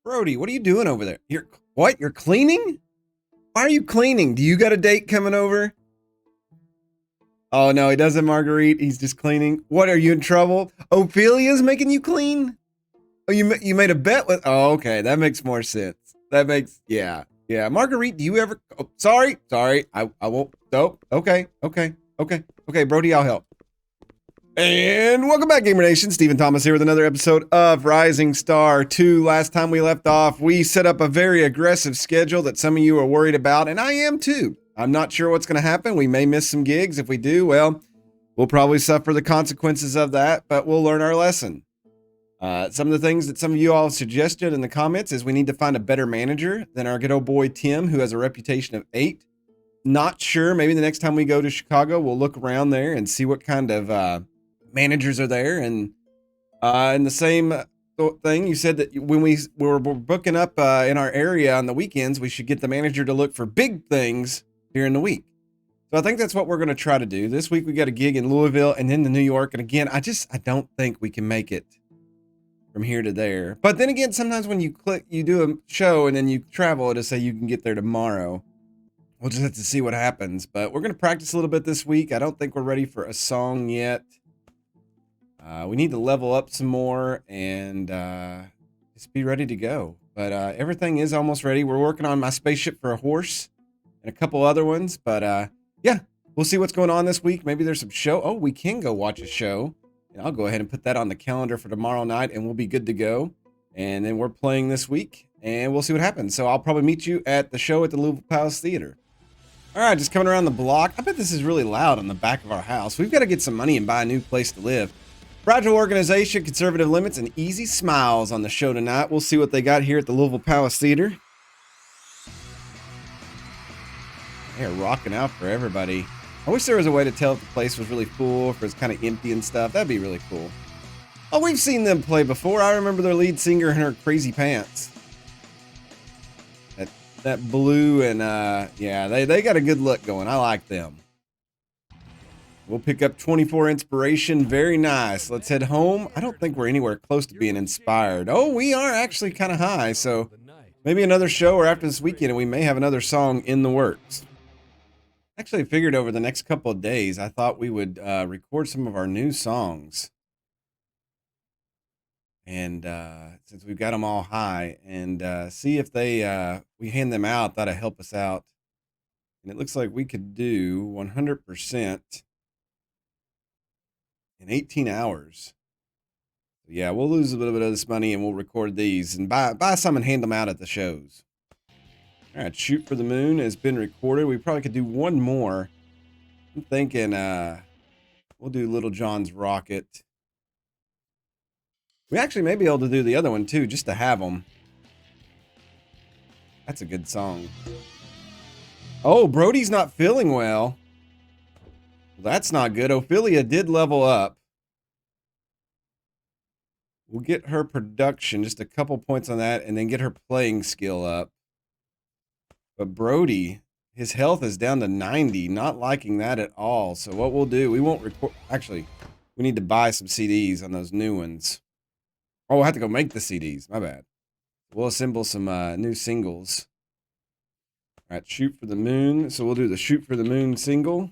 Brody, what are you doing over there? What? You're cleaning? Why are you cleaning? Do you got a date coming over? Oh no, he doesn't, Marguerite. He's just cleaning. What, are you in trouble? Ophelia's making you clean? Oh, you made a bet with. Oh, okay, that makes more sense. Yeah. Marguerite, do you ever? Oh, sorry. I won't. Oh, okay. Brody, I'll help. And welcome back, Gamer Nation. Stephen Thomas here with another episode of Rising Star 2. Last time we left off, we set up a very aggressive schedule that some of you are worried about, and I am too. I'm not sure what's going to happen. We may miss some gigs. If we do, well, we'll probably suffer the consequences of that, but we'll learn our lesson. Some of the things that some of you all suggested in the comments is we need to find a better manager than our good old boy Tim, who has a reputation of 8. Not sure. Maybe the next time we go to Chicago, we'll look around there and see what kind of managers are there. And in the same thing, you said that when we were booking up in our area on the weekends, we should get the manager to look for big things during the week. So I think that's what we're going to try to do. This week we got a gig in Louisville and then to New York. And again, I don't think we can make it from here to there. But then again, sometimes when you do a show and then you travel, it'll say you can get there tomorrow. We'll just have to see what happens. But we're going to practice a little bit this week. I don't think we're ready for a song yet. We need to level up some more and just be ready to go. But everything is almost ready. We're working on my spaceship for a horse and a couple other ones. But yeah, we'll see what's going on this week. Maybe there's some show. Oh, we can go watch a show. And I'll go ahead and put that on the calendar for tomorrow night and we'll be good to go. And then we're playing this week and we'll see what happens. So I'll probably meet you at the show at the Louisville Palace Theater. All right, just coming around the block. I bet this is really loud on the back of our house. We've got to get some money and buy a new place to live. Fragile organization, conservative limits, and easy smiles on the show tonight. We'll see what they got here at the Louisville Palace Theater. They're rocking out for everybody. I wish there was a way to tell if the place was really full, if it's kind of empty and stuff. That'd be really cool. Oh, we've seen them play before. I remember their lead singer in her crazy pants. That blue and, yeah, they got a good look going. I like them. We'll pick up 24 inspiration. Very nice. Let's head home. I don't think we're anywhere close to being inspired. Oh, we are actually kind of high. So maybe another show or after this weekend, and we may have another song in the works. Actually figured over the next couple of days, I thought we would record some of our new songs. And since we've got them all high, and see if we hand them out, that'll help us out. And it looks like we could do 100% in 18 hours. So yeah, we'll lose a little bit of this money and we'll record these and buy some and hand them out at the shows. All right, Shoot for the Moon has been recorded. We probably could do one more. I'm thinking we'll do Little John's Rocket. We actually may be able to do the other one too, just to have them. That's a good song. Oh, Brody's not feeling well. That's not good. Ophelia did level up. We'll get her production, just a couple points on that, and then get her playing skill up. But Brody, his health is down to 90, not liking that at all. So what we'll do, we won't record. Actually, we need to buy some CDs on those new ones. Oh, we'll have to go make the CDs. My bad. We'll assemble some new singles. All right, Shoot for the Moon. So we'll do the Shoot for the Moon single.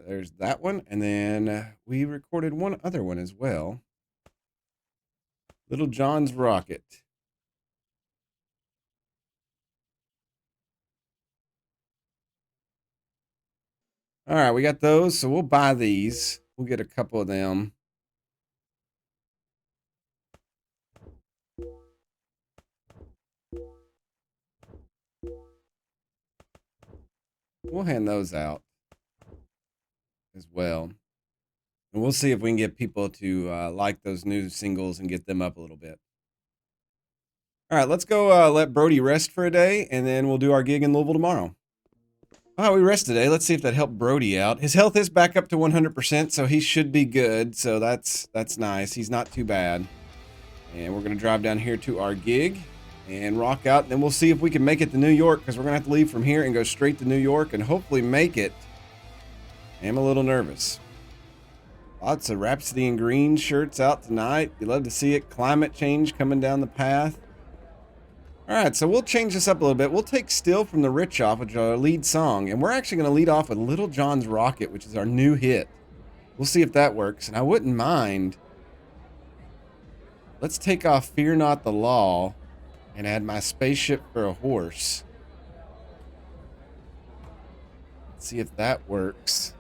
There's that one. And then we recorded one other one as well. Little John's Rocket. All right, we got those. So we'll buy these. We'll get a couple of them. We'll hand those out as well. And we'll see if we can get people to like those new singles and get them up a little bit. All right, let's go let Brody rest for a day, and then we'll do our gig in Louisville tomorrow. All right, we rest today. Let's see if that helped Brody out. His health is back up to 100%, so he should be good. So that's nice. He's not too bad. And we're going to drive down here to our gig and rock out. And then we'll see if we can make it to New York, because we're going to have to leave from here and go straight to New York and hopefully make it I'm a little nervous. Lots of Rhapsody in Green shirts out tonight. You love to see it. Climate change coming down the path. All right, so we'll change this up a little bit. We'll take Still from the Rich off, which is our lead song, and we're actually going to lead off with Little John's Rocket, which is our new hit. We'll see if that works, and I wouldn't mind. Let's take off Fear Not the Law and add My Spaceship for a Horse. Let's see if that works.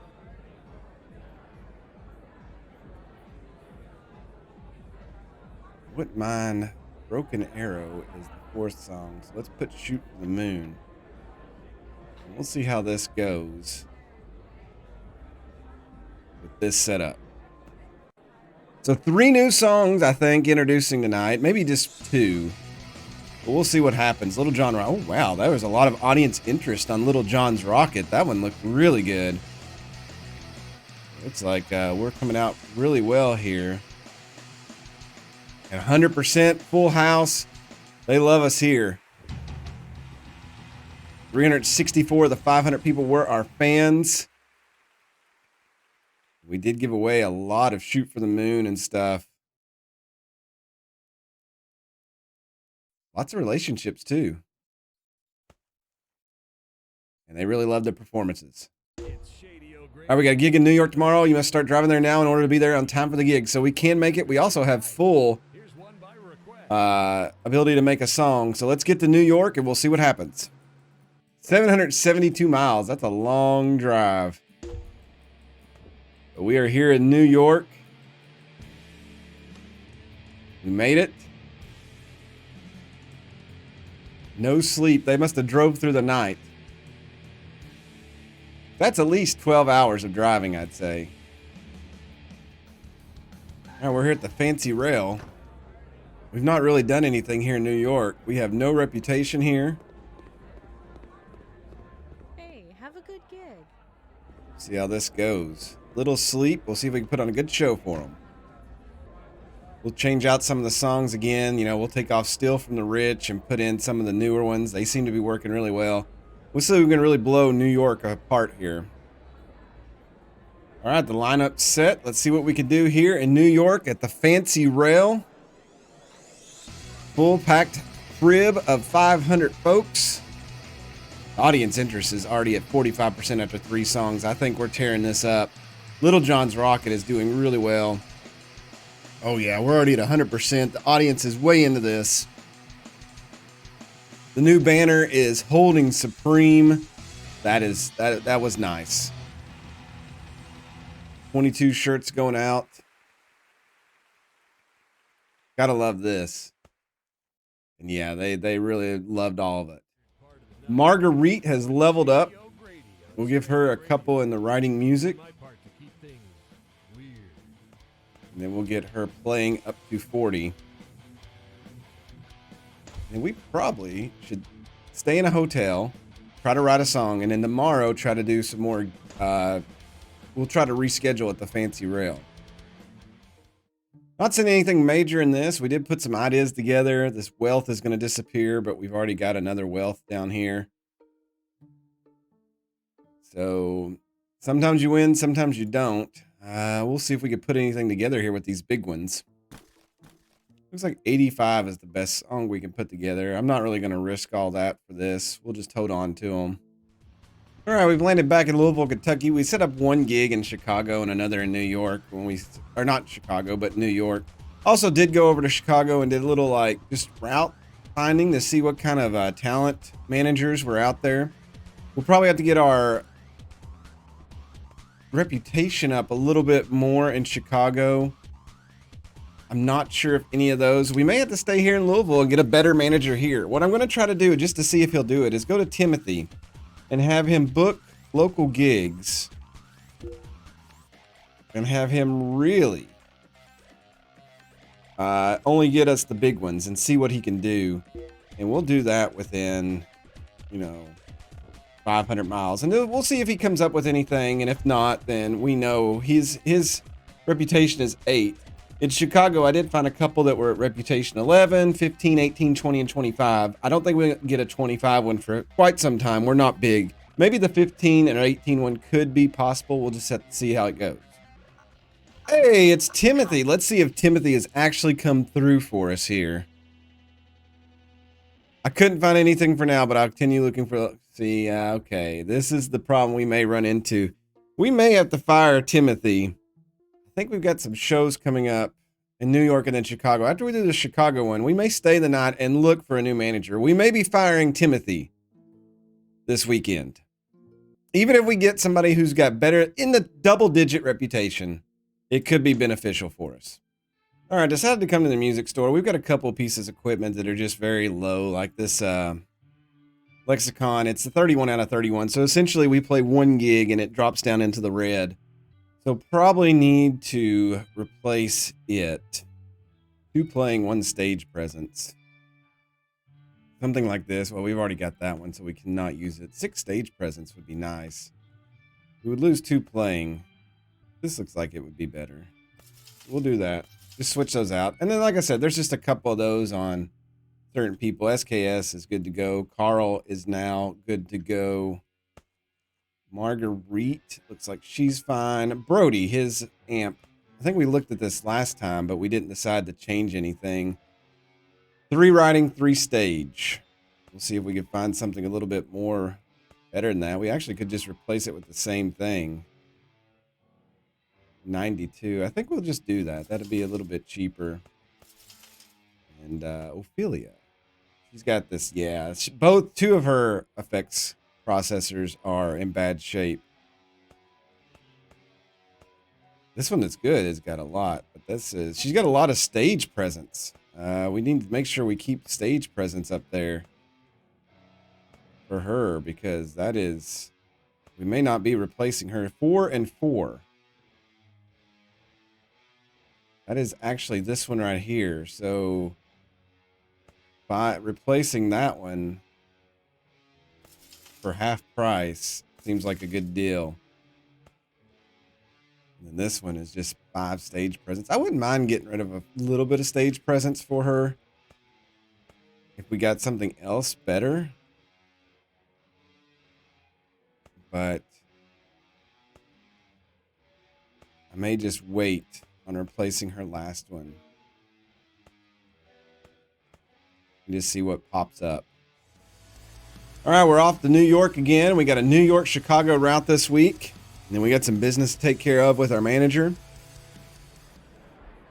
Wouldn't mind. Broken Arrow is the fourth song, so let's put Shoot for the Moon. And we'll see how this goes with this setup. So 3 new songs, I think, introducing tonight. Maybe just 2. But we'll see what happens. Little John Rocket. Oh, wow. There was a lot of audience interest on Little John's Rocket. That one looked really good. Looks like we're coming out really well here. At 100% full house. They love us here. 364 of the 500 people were our fans. We did give away a lot of Shoot for the Moon and stuff. Lots of relationships, too. And they really love the performances. All right, we got a gig in New York tomorrow. You must start driving there now in order to be there on time for the gig. So we can make it. We also have full ability to make a song. So let's get to New York and we'll see what happens. 772 miles. That's a long drive. But we are here in New York. We made it. No sleep. They must have drove through the night. That's at least 12 hours of driving, I'd say. Now we're here at the Fancy Rail. We've not really done anything here in New York. We have no reputation here. Hey, have a good gig. See how this goes. Little sleep. We'll see if we can put on a good show for them. We'll change out some of the songs again. You know, we'll take off Still from the Rich and put in some of the newer ones. They seem to be working really well. We'll see if we can really blow New York apart here. All right, the lineup's set. Let's see what we can do here in New York at the Fancy Rail. Full packed crib of 500 folks. Audience interest is already at 45% after 3 songs. I think we're tearing this up. Little John's Rocket is doing really well. Oh yeah, we're already at 100%. The audience is way into this. The new banner is holding supreme. That was nice. 22 shirts going out. Gotta love this. And yeah, they really loved all of it. Marguerite has leveled up. We'll give her a couple in the writing music. And then we'll get her playing up to 40. And we probably should stay in a hotel, try to write a song, and then tomorrow try to do some more. We'll try to reschedule at the Fancy Rail. Not seeing anything major in this. We did put some ideas together. This wealth is going to disappear, but we've already got another wealth down here. So sometimes you win, sometimes you don't. We'll see if we can put anything together here with these big ones. Looks like 85 is the best song we can put together. I'm not really going to risk all that for this. We'll just hold on to them. All right, we've landed back in Louisville, Kentucky. We set up one gig in Chicago and another in New York or not Chicago, but New York. Also did go over to Chicago and did a little like just route finding to see what kind of talent managers were out there. We'll probably have to get our reputation up a little bit more in Chicago. I'm not sure if any of those. We may have to stay here in Louisville and get a better manager here. What I'm going to try to do, just to see if he'll do it, is go to Timothy and have him book local gigs and have him really only get us the big ones and see what he can do. And we'll do that within, 500 miles. And we'll see if he comes up with anything. And if not, then we know his reputation is 8. In Chicago, I did find a couple that were at reputation 11, 15, 18, 20, and 25. I don't think we get a 25 one for quite some time. We're not big Maybe the 15 and 18 one could be possible. We'll just have to see how it goes. Hey, it's Timothy. Let's see if Timothy has actually come through for us here. I couldn't find anything for now, but I'll continue looking for... See, okay. This is the problem we may run into. We may have to fire Timothy. I think we've got some shows coming up in New York and then Chicago. After we do the Chicago one, we may stay the night and look for a new manager. We may be firing Timothy this weekend. Even if we get somebody who's got better in the double-digit reputation, it could be beneficial for us. All right, decided to come to the music store. We've got a couple pieces of equipment that are just very low, like this Lexicon. It's a 31 out of 31. So essentially we play 1 gig and it drops down into the red. So probably need to replace it. 2 playing, 1 stage presence. Something like this. Well, we've already got that one, so we cannot use it. 6 stage presence would be nice. We would lose 2 playing. This looks like it would be better. We'll do that. Just switch those out. And then, like I said, there's just a couple of those on certain people. SKS is good to go. Carl is now good to go. Marguerite looks like she's fine. Brody, his amp. I think we looked at this last time, but we didn't decide to change anything. 3 writing, 3 stage. We'll see if we can find something a little bit more better than that. We actually could just replace it with the same thing. 92. I think we'll just do that. That'd be a little bit cheaper. And Ophelia. She's got this. Yeah, both 2 of her effects processors are in bad shape. This one that's good has got a lot, but this is, she's got a lot of stage presence. We need to make sure we keep stage presence up there for her, because that is, we may not be replacing her. 4 and 4. That is actually this one right here. So by replacing that one for half price seems like a good deal. And then this one is just 5 stage presence. I wouldn't mind getting rid of a little bit of stage presence for her if we got something else better. But I may just wait on replacing her last one and just see what pops up. All right, we're off to New York again. We got a New York Chicago route this week, and then we got some business to take care of with our manager.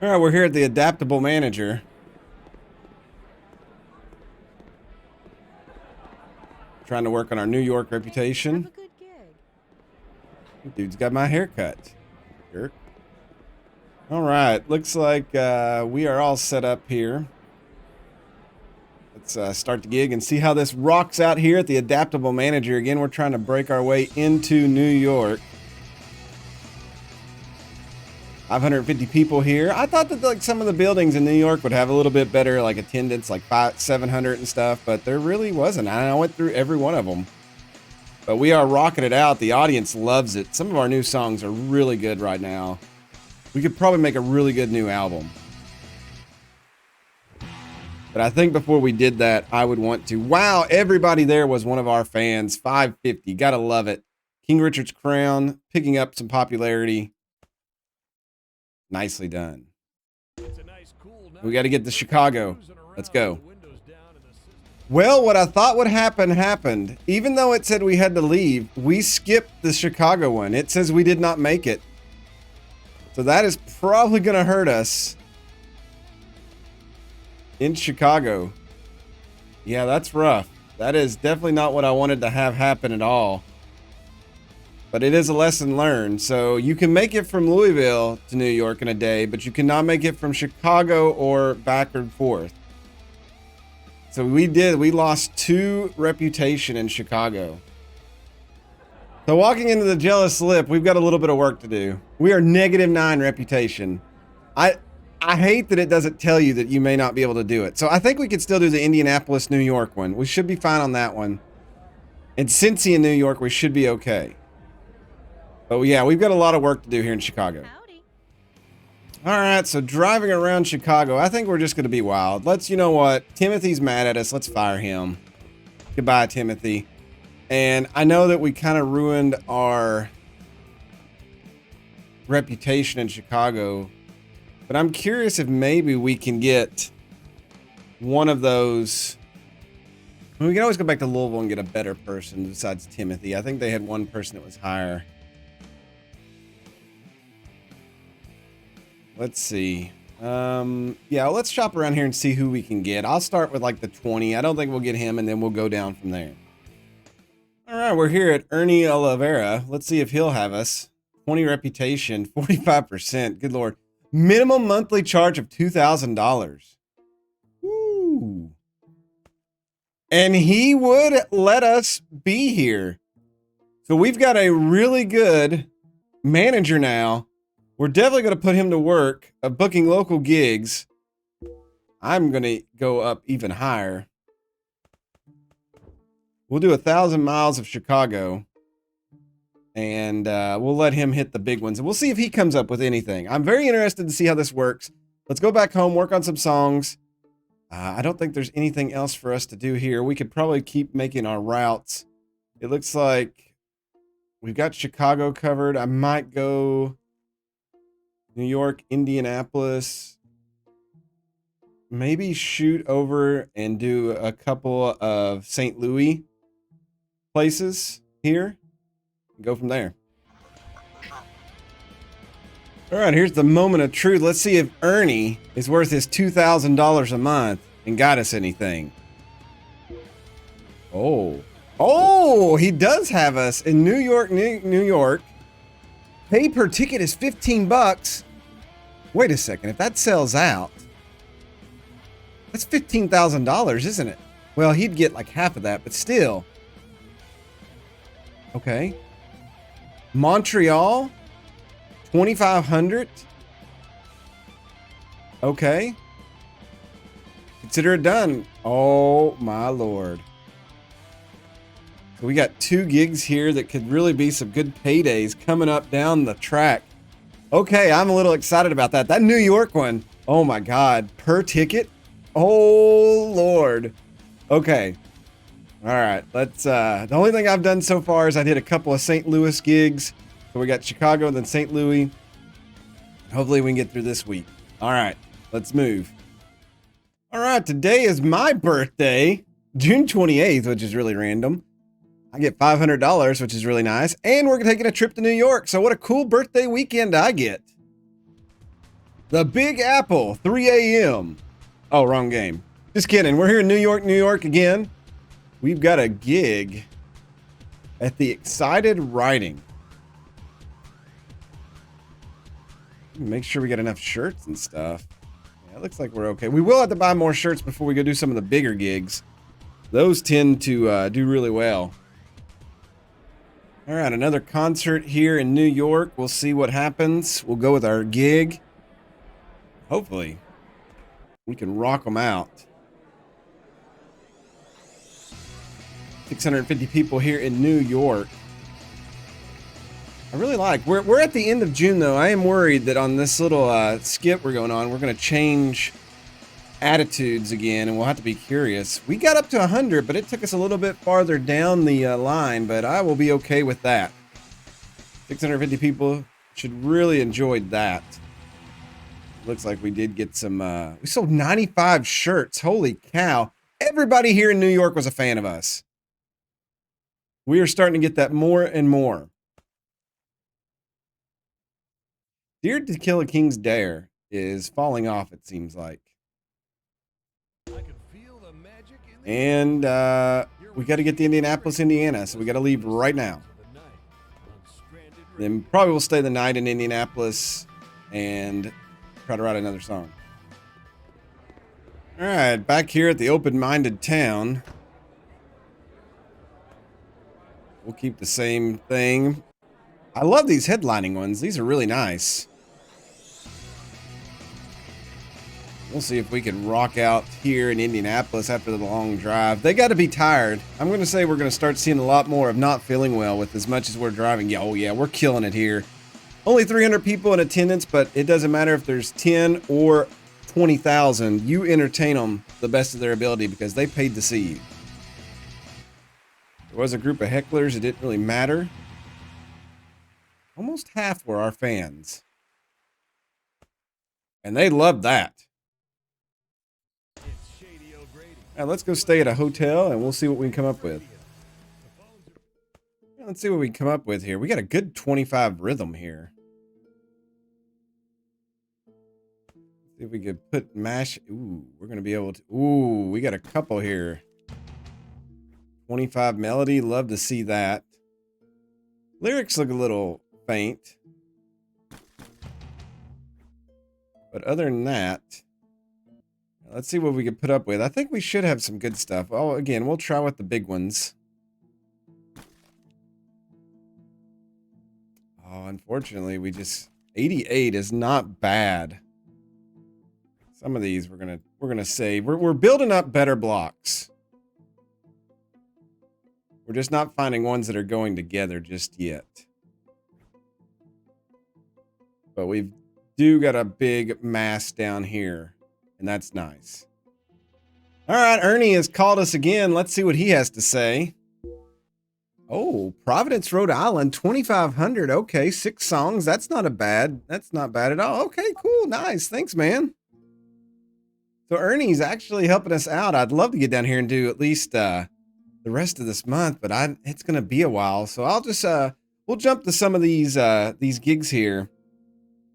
All right, we're here at the Adaptable Manager. Trying to work on our New York reputation. Have a good gig. Dude's got my haircut. Jerk. All right, looks like we are all set up here. Let's start the gig and see how this rocks out here at the Adaptable Manager. Again, we're trying to break our way into New York. 550 people here. I thought that like some of the buildings in New York would have a little bit better like attendance, like 700 and stuff, but there really wasn't. I went through every one of them. But we are rocking it out. The audience loves it. Some of our new songs are really good right now. We could probably make a really good new album. But I think before we did that, I would want to... Wow, everybody there was one of our fans. 550. Gotta love it. King Richard's Crown, picking up some popularity. Nicely done. We got to get to Chicago. Let's go. Well, what I thought would happen, happened. Even though it said we had to leave, we skipped the Chicago one. It says we did not make it. So that is probably going to hurt us in Chicago. Yeah, that's rough. That is definitely not what I wanted to have happen at all. But it is a lesson learned. So you can make it from Louisville to New York in a day, but you cannot make it from Chicago or back and forth. So we lost 2 reputation in Chicago. So walking into the Jealous Lip, we've got a little bit of work to do. We are -9 reputation. I hate that it doesn't tell you that you may not be able to do it. So I think we could still do the Indianapolis, New York one. We should be fine on that one. And Cincy in New York, we should be okay. But yeah, we've got a lot of work to do here in Chicago. Howdy. All right, so driving around Chicago, I think we're just going to be wild. You know what? Timothy's mad at us. Let's fire him. Goodbye, Timothy. And I know that we kind of ruined our reputation in Chicago, but I'm curious if maybe we can get one of those. We can always go back to Louisville and get a better person besides Timothy. I think they had one person that was higher. Let's see. Yeah, let's shop around here and see who we can get. I'll start with like the 20. I don't think we'll get him, and then we'll go down from there. All right, we're here at Ernie Oliveira. Let's see if he'll have us. 20 reputation, 45%. Good Lord. Minimum monthly charge of $2,000. Woo. And he would let us be here. So we've got a really good manager now. We're definitely going to put him to work of booking local gigs. I'm going to go up even higher. We'll do 1,000 miles of Chicago. And we'll let him hit the big ones. And we'll see if he comes up with anything. I'm very interested to see how this works. Let's go back home, work on some songs. I don't think there's anything else for us to do here. We could probably keep making our routes. It looks like we've got Chicago covered. I might go New York, Indianapolis. Maybe shoot over and do a couple of St. Louis places here. And go from there. All right, here's the moment of truth. Let's see if Ernie is worth his $2,000 a month and got us anything. Oh, he does have us in New York, New York. Pay per ticket is $15. Wait a second, if that sells out, that's $15,000, isn't it? Well, he'd get like half of that, but still. Okay. Montreal, 2,500. Okay. Consider it done. Oh my Lord. So we got 2 gigs here that could really be some good paydays coming up down the track. Okay, I'm a little excited about that. That New York one, oh my God, per ticket? Oh Lord. Okay. All right, let's, the only thing I've done so far is I did a couple of St. Louis gigs. So we got Chicago and then St. Louis. Hopefully we can get through this week. All right, let's move. All right, today is my birthday, June 28th, which is really random. I get $500, which is really nice. And we're taking a trip to New York. So what a cool birthday weekend I get. The Big Apple, 3 a.m. Oh, wrong game. Just kidding. We're here in New York again. We've got a gig at the Excited Writing. Make sure we get enough shirts and stuff. Yeah, it looks like we're okay. We will have to buy more shirts before we go do some of the bigger gigs. Those tend to do really well. All right, another concert here in New York. We'll see what happens. We'll go with our gig. Hopefully, we can rock them out. 650 people here in New York. I really like. We're at the end of June though. I am worried that on this little skip we're going on, we're going to change attitudes again, and we'll have to be curious. We got up to 100, but it took us a little bit farther down the line. But I will be okay with that. 650 people should really enjoyed that. Looks like we did get some. We sold 95 shirts. Holy cow! Everybody here in New York was a fan of us. We are starting to get that more and more. Dear to Kill a King's Dare is falling off, it seems like. And we got to get to Indianapolis, Indiana, so we got to leave right now. Then probably we'll stay the night in Indianapolis and try to write another song. All right, back here at the open-minded town. We'll keep the same thing. I love these headlining ones. These are really nice. We'll see if we can rock out here in Indianapolis after the long drive. They got to be tired. I'm going to say we're going to start seeing a lot more of not feeling well with as much as we're driving. Yeah, oh yeah, we're killing it here. Only 300 people in attendance, but it doesn't matter if there's 10 or 20,000. You entertain them the best of their ability because they paid to see you. There was a group of hecklers. It didn't really matter. Almost half were our fans. And they loved that. Now let's go stay at a hotel and we'll see what we can come up with. Let's see what we can come up with here. We got a good 25 rhythm here. See if we could put mash. Ooh, we're going to be able to. Ooh, we got a couple here. 25 melody. Love to see that. Lyrics look a little faint. But other than that, let's see what we can put up with. I think we should have some good stuff. Oh, again, we'll try with the big ones. Oh, unfortunately, we just 88 is not bad. Some of these we're gonna save. We're building up better blocks. We're just not finding ones that are going together just yet. But we do got a big mass down here, and that's nice. All right, Ernie has called us again. Let's see what he has to say. Oh, Providence, Rhode Island, 2,500. Okay, 6 songs. That's not bad at all. Okay, cool, nice. Thanks, man. So Ernie's actually helping us out. I'd love to get down here and do at least the rest of this month, but it's gonna be a while. So I'll just we'll jump to some of these gigs here,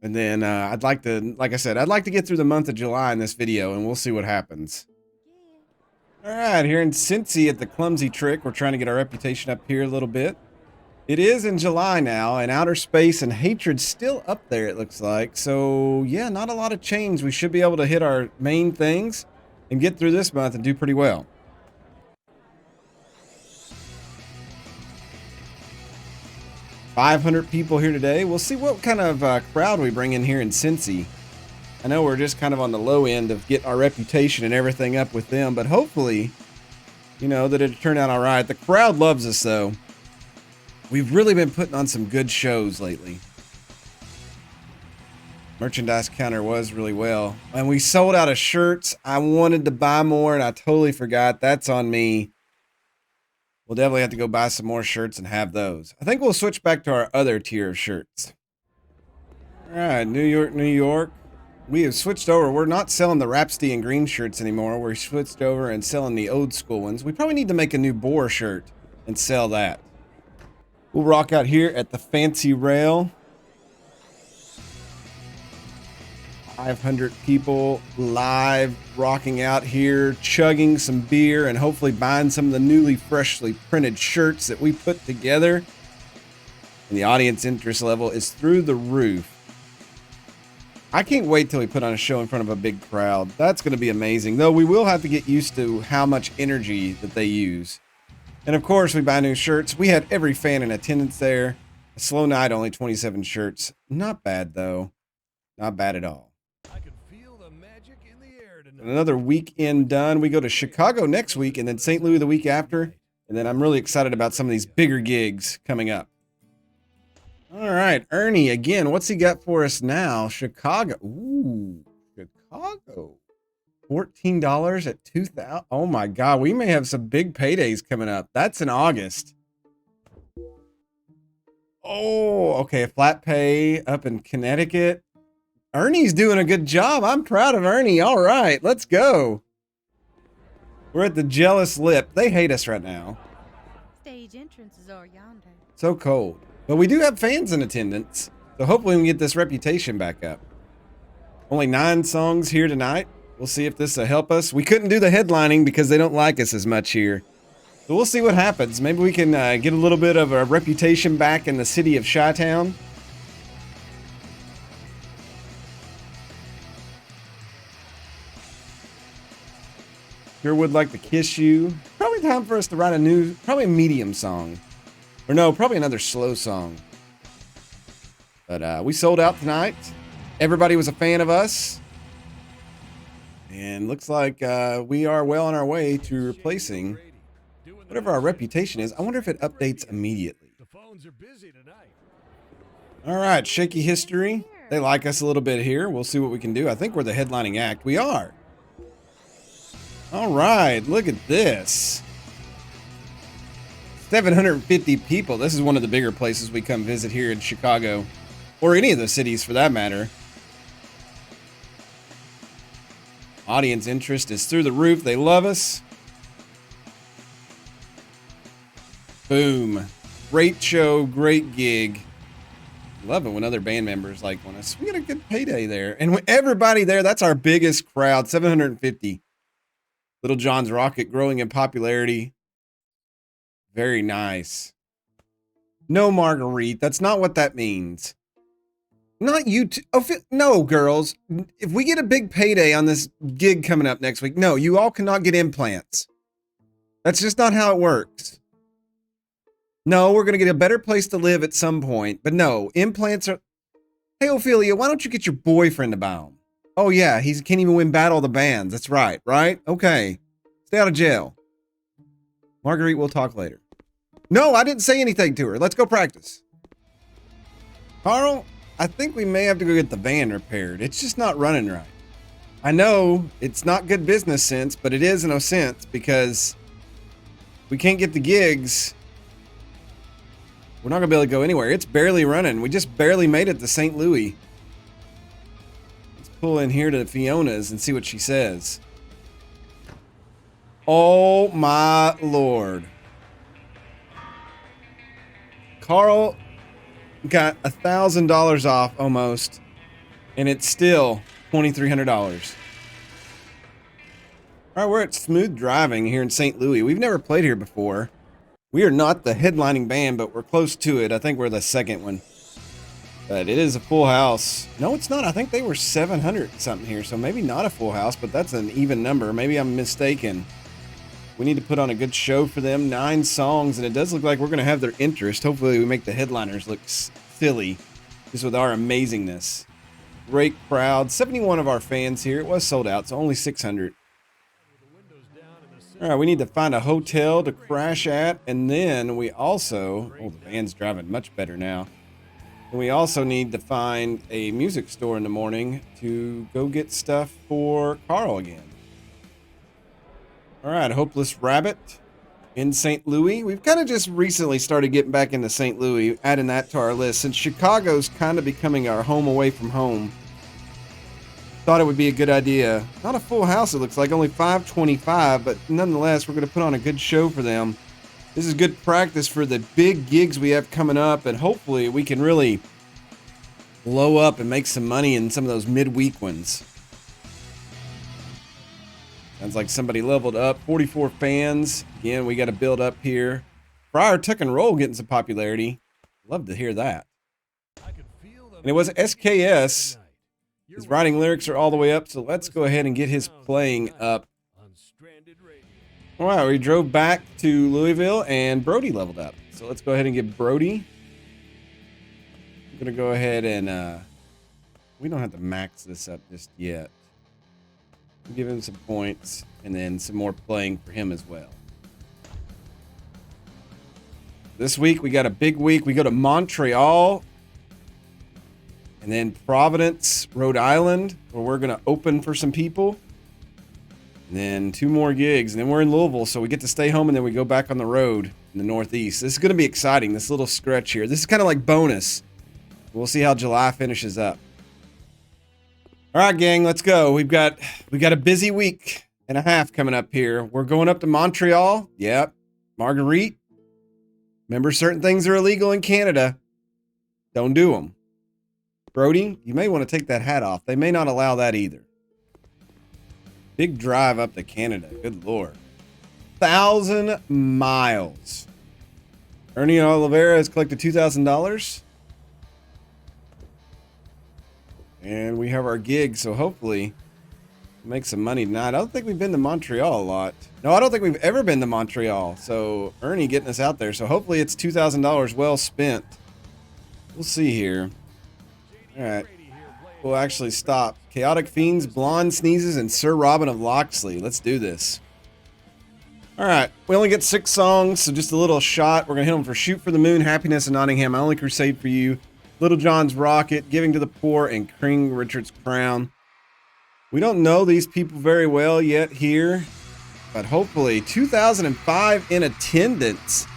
and then I'd like to, like I said, I'd like to get through the month of July in this video, and we'll see what happens. All right, here in Cincy at the Clumsy Trick, we're trying to get our reputation up here a little bit. It is in July now, and Outer Space and Hatred's still up there, it looks like. So, yeah, not a lot of change. We should be able to hit our main things and get through this month and do pretty well. $500 people here today. We'll see what kind of crowd we bring in here in Cincy. I know we're just kind of on the low end of getting our reputation and everything up with them, but hopefully, you know, that it'll turn out all right. The crowd loves us, though. We've really been putting on some good shows lately. Merchandise counter was really well. And we sold out of shirts. I wanted to buy more, and I totally forgot. That's on me. We'll definitely have to go buy some more shirts and have those. I think we'll switch back to our other tier of shirts. All right, New York, New York. We have switched over. We're not selling the Rhapsody and green shirts anymore. We're switched over and selling the old school ones. We probably need to make a new boar shirt and sell that. We'll rock out here at the Fancy Rail. 500 people live rocking out here, chugging some beer and hopefully buying some of the newly freshly printed shirts that we put together. And the audience interest level is through the roof. I can't wait till we put on a show in front of a big crowd. That's going to be amazing. Though we will have to get used to how much energy that they use. And of course, we buy new shirts. We had every fan in attendance there. A slow night, only 27 shirts. Not bad, though. Not bad at all. I can feel the magic in the air tonight. Another weekend done. We go to Chicago next week and then St. Louis the week after. And then I'm really excited about some of these bigger gigs coming up. All right, Ernie, again, what's he got for us now? Chicago. Ooh, Chicago. $14 at 2,000. Oh my God, we may have some big paydays coming up. That's in August. Oh, okay, flat pay up in Connecticut. Ernie's doing a good job. I'm proud of Ernie. All right, let's go. We're at the Jealous Lip. They hate us right now. Stage entrances are yonder. So cold. But we do have fans in attendance, so hopefully we can get this reputation back up. Only 9 songs here tonight. We'll see if this will help us. We couldn't do the headlining because they don't like us as much here. So we'll see what happens. Maybe we can get a little bit of a reputation back in the city of Chi-Town. Sure would like to kiss you. Probably time for us to write probably a medium song. Or no, probably another slow song. But we sold out tonight. Everybody was a fan of us. And looks like we are well on our way to replacing whatever our reputation is. I wonder if it updates immediately. The phones are busy tonight. All right, Shaky History. They like us a little bit here. We'll see what we can do. I think we're the headlining act. We are. All right, look at this. 750 people. This is one of the bigger places we come visit here in Chicago, or any of the cities for that matter. Audience interest is through the roof. They love us. Boom. Great show, great gig. Love it when other band members like want us. We got a good payday there. And with everybody there, that's our biggest crowd, 750. Little John's Rocket growing in popularity. Very nice. No, Marguerite, that's not what that means. Not you two. Oh, no, girls. If we get a big payday on this gig coming up next week, no, you all cannot get implants. That's just not how it works. No, we're going to get a better place to live at some point. But no, implants are... Hey, Ophelia, why don't you get your boyfriend to buy them? Oh, yeah, he can't even win Battle of the Bands. That's right, right? Okay. Stay out of jail. Marguerite, we'll talk later. No, I didn't say anything to her. Let's go practice. Carl, I think we may have to go get the van repaired. It's just not running right. I know it's not good business sense, but it is in a sense because we can't get the gigs. We're not going to be able to go anywhere. It's barely running. We just barely made it to St. Louis. Let's pull in here to Fiona's and see what she says. Oh my Lord. Carl got $1,000 off almost, and it's still $2,300. All right, we're at Smooth Driving here in St. Louis. We've never played here before. We are not the headlining band, but we're close to it. I think we're the second one. But it is a full house. No, it's not. I think they were 700 something here, so maybe not a full house, but that's an even number. Maybe I'm mistaken. We need to put on a good show for them. 9 songs, and it does look like we're going to have their interest. Hopefully we make the headliners look silly just with our amazingness. Great crowd. 71 of our fans here. It was sold out, so only 600. All right, we need to find a hotel to crash at, and then we also... Oh, the van's driving much better now. And we also need to find a music store in the morning to go get stuff for Carl again. All right, Hopeless Rabbit in St. Louis. We've kind of just recently started getting back into St. Louis, adding that to our list. Since Chicago's kind of becoming our home away from home, thought it would be a good idea. Not a full house, it looks like, only 525, but nonetheless, we're going to put on a good show for them. This is good practice for the big gigs we have coming up, and hopefully we can really blow up and make some money in some of those midweek ones. Sounds like somebody leveled up. 44 fans. Again, we got to build up here. Friar Tuck and Roll getting some popularity. Love to hear that. And it was SKS. His writing lyrics are all the way up, so let's go ahead and get his playing up. All right, we drove back to Louisville, and Brody leveled up. So let's go ahead and get Brody. I'm going to go ahead and... we don't have to max this up just yet. We'll give him some points, and then some more playing for him as well. This week, we got a big week. We go to Montreal, and then Providence, Rhode Island, where we're going to open for some people. And then 2 more gigs, and then we're in Louisville, so we get to stay home, and then we go back on the road in the Northeast. This is going to be exciting, this little stretch here. This is kind of like bonus. We'll see how July finishes up. All right, gang, let's go. We got a busy week and a half coming up here. We're going up to Montreal. Yep. Marguerite. Remember, certain things are illegal in Canada. Don't do them. Brody, you may want to take that hat off. They may not allow that either. Big drive up to Canada. Good Lord. 1,000 miles. Ernie Oliveira has collected $2,000. And we have our gig, so hopefully make some money tonight. I don't think we've been to Montreal a lot. No, I don't think we've ever been to Montreal. So Ernie getting us out there. So hopefully it's $2,000 well spent. We'll see here. All right. We'll actually stop. Chaotic Fiends, Blonde Sneezes, and Sir Robin of Locksley. Let's do this. All right. We only get 6 songs, so just a little shot. We're going to hit them for Shoot for the Moon, Happiness in Nottingham, My Only Crusade for You, Little John's Rocket, Giving to the Poor, and King Richard's Crown. We don't know these people very well yet here, but hopefully 2005 in attendance.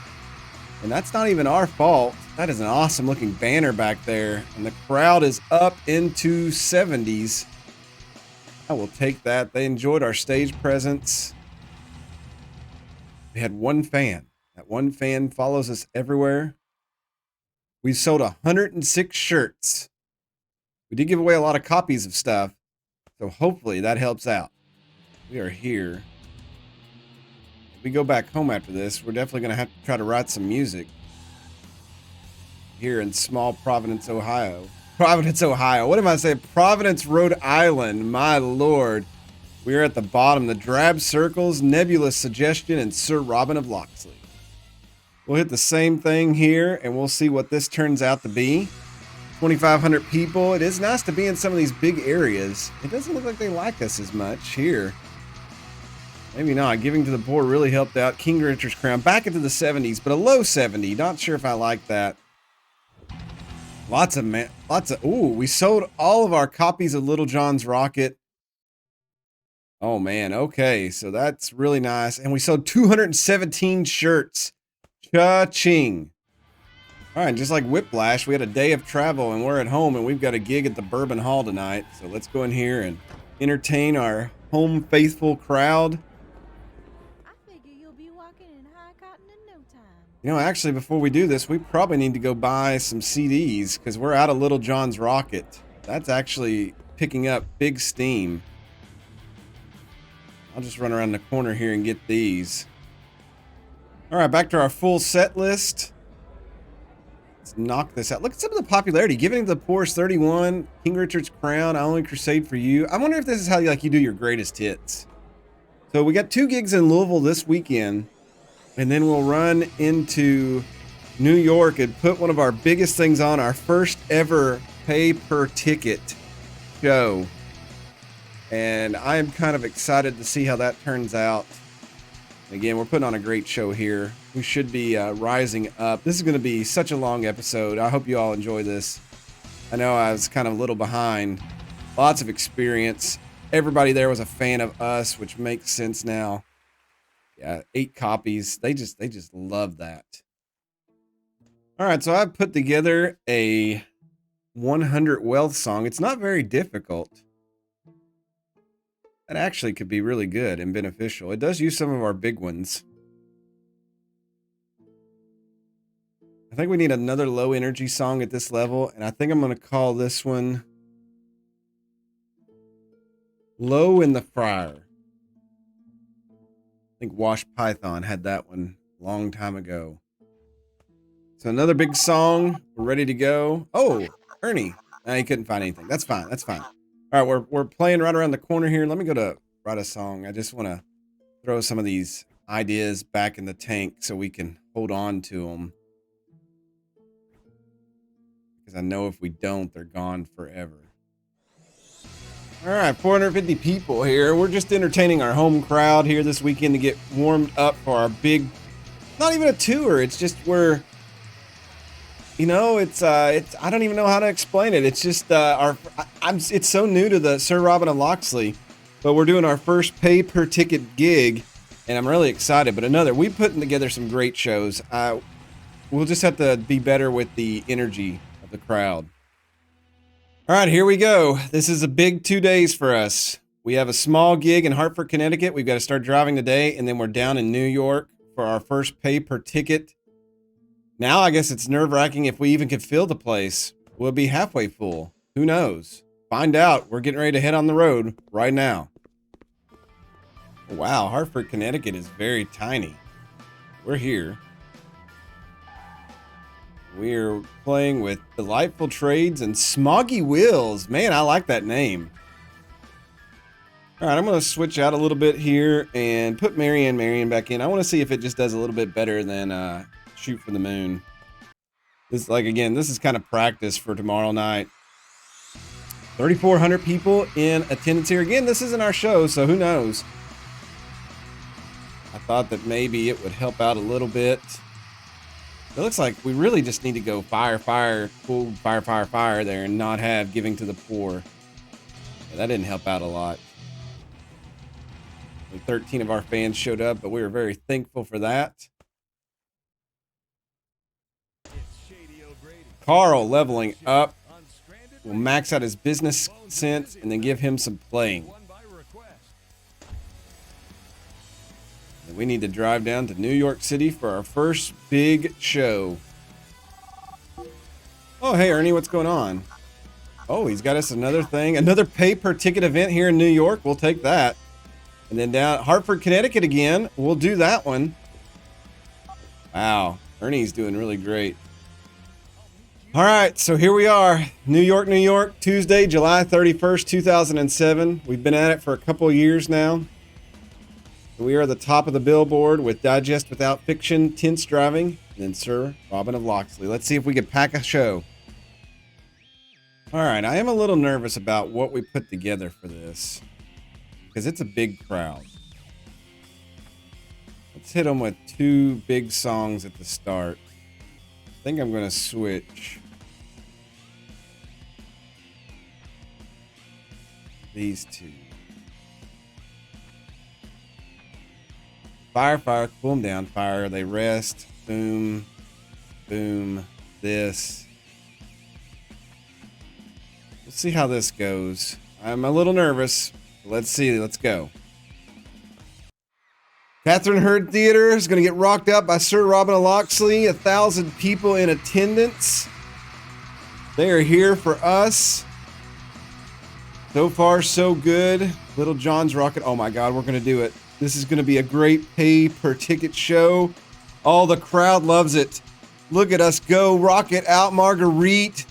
And that's not even our fault. That is an awesome looking banner back there. And the crowd is up into 70s. I will take that. They enjoyed our stage presence. We had one fan. That one fan follows us everywhere. We sold 106 shirts. We did give away a lot of copies of stuff. So hopefully that helps out. We are here. If we go back home after this, we're definitely going to have to try to write some music. Here in small Providence, Ohio. Providence, Ohio. What am I saying? Providence, Rhode Island. My lord. We are at the bottom. The Drab Circles, Nebulous Suggestion, and Sir Robin of Locksley. We'll hit the same thing here, and we'll see what this turns out to be. 2,500 people. It is nice to be in some of these big areas. It doesn't look like they like us as much here. Maybe not. Giving to the poor really helped out. King Richard's Crown. Back into the 70s, but a low 70. Not sure if I like that. Lots of, ooh, we sold all of our copies of Little John's Rocket. Oh man, okay, so that's really nice. And we sold 217 shirts. Cha-ching. All right, just like Whiplash, we had a day of travel and we're at home and we've got a gig at the Bourbon Hall tonight. So let's go in here and entertain our home faithful crowd. I figure you'll be walking in high cotton in no time. You know, actually, before we do this, we probably need to go buy some CDs because we're out of Little John's Rocket. That's actually picking up big steam. I'll just run around the corner here and get these. All right, back to our full set list. Let's knock this out. Look at some of the popularity. Giving to the Poor is 31. King Richard's Crown, I Only Crusade for You. I wonder if this is how you do your greatest hits. So we got 2 gigs in Louisville this weekend. And then we'll run into New York and put one of our biggest things on, our first ever pay-per-ticket show. And I am kind of excited to see how that turns out. Again, we're putting on a great show here. We should be rising up. This is going to be such a long episode. I hope you all enjoy this. I know I was kind of a little behind. Lots of experience. Everybody there was a fan of us, which makes sense now. Yeah, 8 copies. They just love that. All right, so I've put together a 100 wealth song. It's not very difficult. That actually could be really good and beneficial. It does use some of our big ones. I think we need another low energy song at this level, and I think I'm going to call this one Low in the Friar. I think Wash Python had that one a long time ago. So another big song. We're ready to go. Oh, Ernie. He couldn't find anything. That's fine. That's fine. All right, we're playing right around the corner here. Let me go to write a song. I just want to throw some of these ideas back in the tank so we can hold on to them. Because I know if we don't, they're gone forever. All right, 450 people here. We're just entertaining our home crowd here this weekend to get warmed up for our big, not even a tour. It's just it's I don't even know how to explain it. It's just it's so new to the Sir Robin of Locksley, but we're doing our first pay per ticket gig, and I'm really excited. But we're putting together some great shows. We'll just have to be better with the energy of the crowd. All right, here we go. This is a big 2 days for us. We have a small gig in Hartford, Connecticut. We've got to start driving today, and then we're down in New York for our first pay per ticket. Now I guess it's nerve-wracking if we even could fill the place. We'll be halfway full. Who knows? Find out. We're getting ready to head on the road right now. Wow, Hartford, Connecticut is very tiny. We're here. We're playing with Delightful Trades and Smoggy Wills. Man, I like that name. All right, I'm going to switch out a little bit here and put Marianne back in. I want to see if it just does a little bit better than Shoot for the Moon. This is kind of practice for tomorrow night. 3,400 people in attendance here. Again, this isn't our show, so who knows? I thought that maybe it would help out a little bit. It looks like we really just need to go fire, cool, fire there and not have Giving to the Poor. Yeah, that didn't help out a lot. 13 of our fans showed up, but we were very thankful for that. Carl leveling up. We'll max out his business sense and then give him some playing. And we need to drive down to New York City for our first big show. Oh, hey, Ernie, what's going on? Oh, he's got us another thing. Another pay-per-ticket event here in New York. We'll take that. And then down Hartford, Connecticut again. We'll do that one. Wow. Ernie's doing really great. All right, so here we are. New York, New York, Tuesday, July 31st, 2007. We've been at it for a couple of years now. We are at the top of the billboard with Digest Without Fiction, Tense Driving, and then Sir Robin of Locksley. Let's see if we can pack a show. All right, I am a little nervous about what we put together for this because it's a big crowd. Let's hit them with 2 big songs at the start. I think I'm going to switch these 2. Fire, fire, cool them down. Fire, they rest. Boom, boom, this. We'll see how this goes. I'm a little nervous. Let's see. Let's go. Catherine Hurd Theater is going to get rocked out by Sir Robin of Locksley. 1,000 people in attendance. They are here for us. So far, so good. Little John's rocket. Oh my God, we're going to do it. This is going to be a great pay-per-ticket show. Oh, the crowd loves it. Look at us go. Rocket out, Marguerite.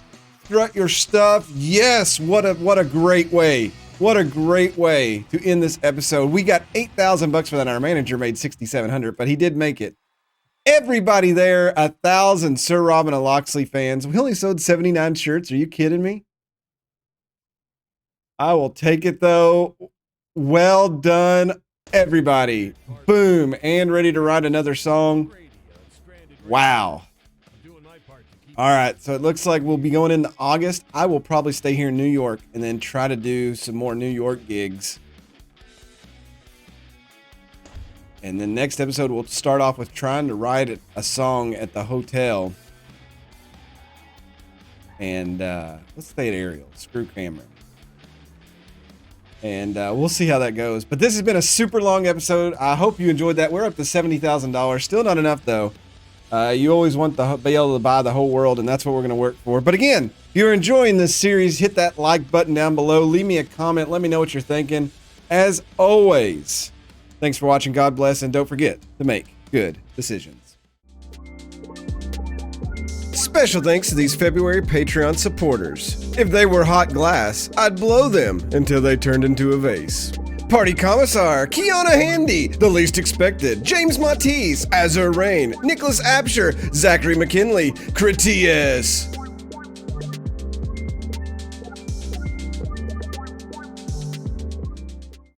Strut your stuff. Yes, what a great way. What a great way to end this episode. We got $8,000 for that. Our manager made $6,700, but he did make it. Everybody there, 1,000 Sir Robin of Locksley fans. We only sold 79 shirts. Are you kidding me? I will take it though. Well done, everybody. Boom, and ready to write another song. Wow. All right, so it looks like we'll be going into August. I will probably stay here in New York and then try to do some more New York gigs. And then next episode, we'll start off with trying to write a song at the hotel. And let's stay at Ariel. Screw Cameron. And we'll see how that goes. But this has been a super long episode. I hope you enjoyed that. We're up to $70,000. Still not enough, though. You always want to be able to buy the whole world, and that's what we're going to work for. But again, if you're enjoying this series, hit that like button down below. Leave me a comment. Let me know what you're thinking. As always, thanks for watching. God bless, and don't forget to make good decisions. Special thanks to these February Patreon supporters. If they were hot glass, I'd blow them until they turned into a vase. Party Commissar, Kiana Handy, The Least Expected, James Matisse, Azur Rain, Nicholas Absher, Zachary McKinley, Critias.